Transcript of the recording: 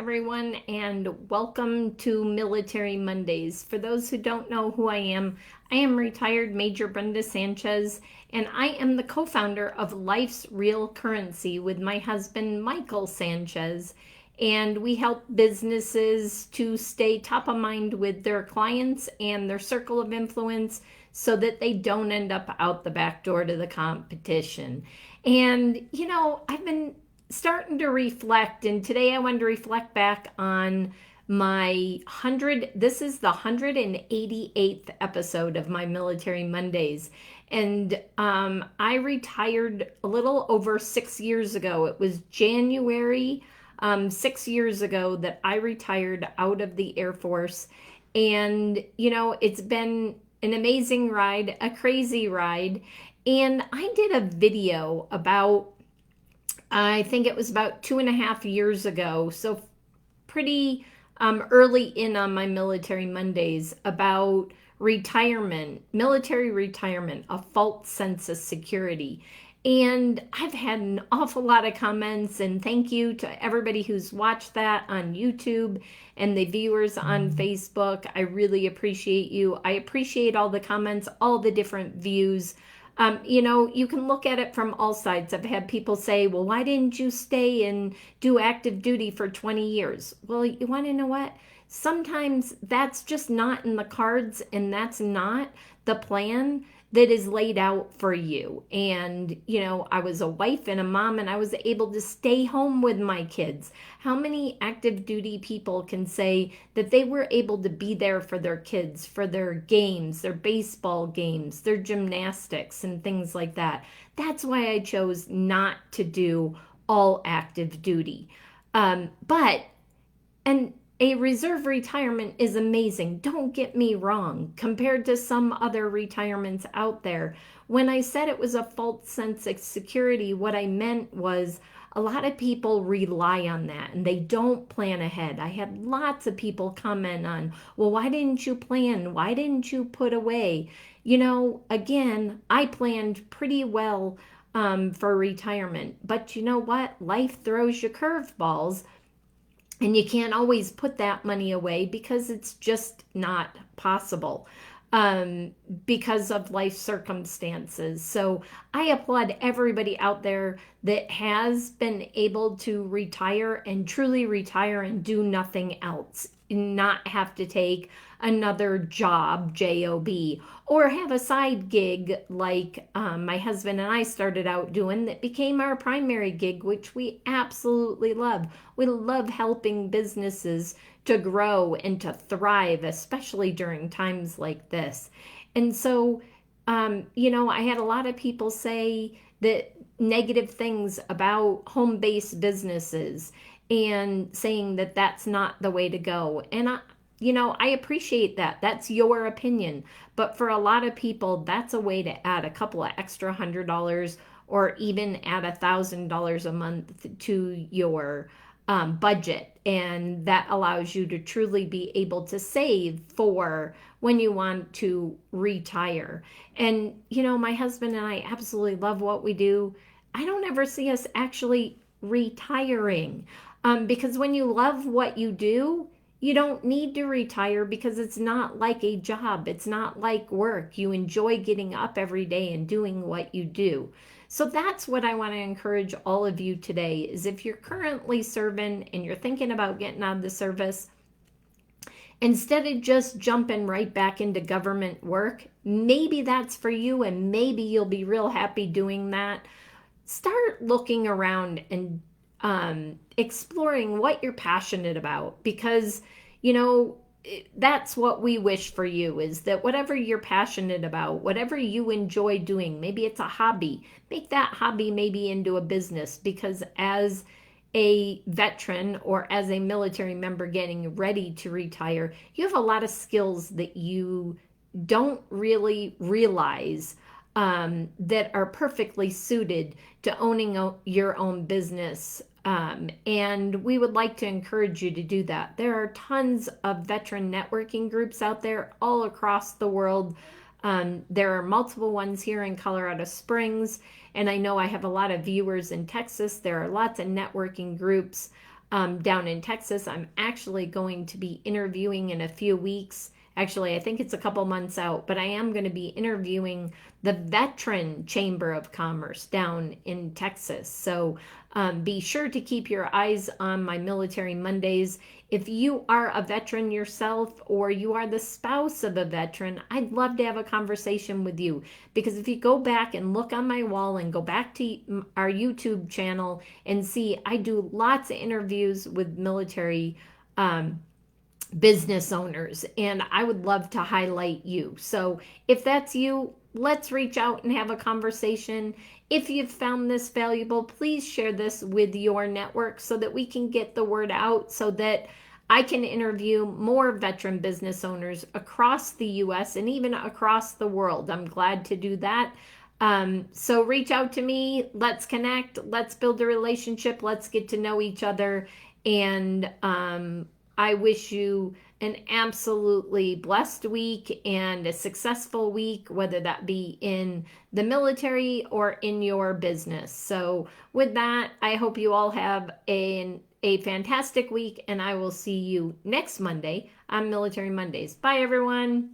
everyone, and welcome to Military Mondays. For those who don't know who I am retired Major Brenda Sanchez, and I am the co founder of Life's Real Currency with my husband, Michael Sanchez. And we help businesses to stay top of mind with their clients and their circle of influence so that they don't end up out the back door to the competition. And, I've been starting to reflect, and today I wanted to reflect back on my 100. This is the 188th episode of my Military Mondays. And I retired a little over 6 years ago. It was January 6 years ago that I retired out of the Air Force. And, it's been an amazing ride, a crazy ride. And I did a video about, I think it was about 2.5 years ago, so pretty early in on my Military Mondays, about retirement, military retirement, a false sense of security. And I've had an awful lot of comments, and thank you to everybody who's watched that on YouTube and the viewers on Facebook. I really appreciate you. I appreciate all the comments, all the different views. You can look at it from all sides. I've had people say, well, why didn't you stay and do active duty for 20 years? Well, you want to know what? Sometimes that's just not in the cards, and that's not the plan that is laid out for you. And, I was a wife and a mom, and I was able to stay home with my kids. How many active duty people can say that they were able to be there for their kids, for their games, their baseball games, their gymnastics, and things like that? That's why I chose not to do all active duty. And a reserve retirement is amazing. Don't get me wrong, compared to some other retirements out there. When I said it was a false sense of security, what I meant was a lot of people rely on that and they don't plan ahead. I had lots of people comment on, well, why didn't you plan? Why didn't you put away? Again, I planned pretty well for retirement. But you know what? Life throws you curveballs. And you can't always put that money away because it's just not possible because of life circumstances. So I applaud everybody out there that has been able to retire and truly retire and do nothing else, not have to take another job, job, or have a side gig like my husband and I started out doing that became our primary gig, which we absolutely love. We love helping businesses to grow and to thrive, especially during times like this. And so, I had a lot of people say that negative things about home-based businesses and saying that that's not the way to go. And I appreciate that. That's your opinion. But for a lot of people, that's a way to add a couple of extra $100 or even add $1,000 a month to your budget. And that allows you to truly be able to save for when you want to retire. And, my husband and I absolutely love what we do. I don't ever see us actually retiring because when you love what you do, you don't need to retire because it's not like a job. It's not like work. You enjoy getting up every day and doing what you do. So that's what I want to encourage all of you today is if you're currently serving and you're thinking about getting out of the service, instead of just jumping right back into government work, maybe that's for you and maybe you'll be real happy doing that. Start looking around and exploring what you're passionate about because, that's what we wish for you is that whatever you're passionate about, whatever you enjoy doing, maybe it's a hobby, make that hobby maybe into a business because as a veteran or as a military member getting ready to retire, you have a lot of skills that you don't really realize that are perfectly suited to owning your own business. And we would like to encourage you to do that. There are tons of veteran networking groups out there all across the world. There are multiple ones here in Colorado Springs, and I know I have a lot of viewers in Texas. There are lots of networking groups down in Texas. I'm actually going to be interviewing in a few weeks. Actually, I think it's a couple months out, but I am going to be interviewing the Veteran Chamber of Commerce down in Texas. So be sure to keep your eyes on my Military Mondays. If you are a veteran yourself or you are the spouse of a veteran, I'd love to have a conversation with you, because if you go back and look on my wall and go back to our YouTube channel and see, I do lots of interviews with military business owners, and I would love to highlight you. So if that's you, let's reach out and have a conversation. If you've found this valuable, please share this with your network so that we can get the word out, so that I can interview more veteran business owners across the US and even across the world. I'm glad to do that. So reach out to me. Let's connect. Let's build a relationship. Let's get to know each other. And I wish you an absolutely blessed week and a successful week, whether that be in the military or in your business. So with that, I hope you all have a fantastic week, and I will see you next Monday on Military Mondays. Bye, everyone.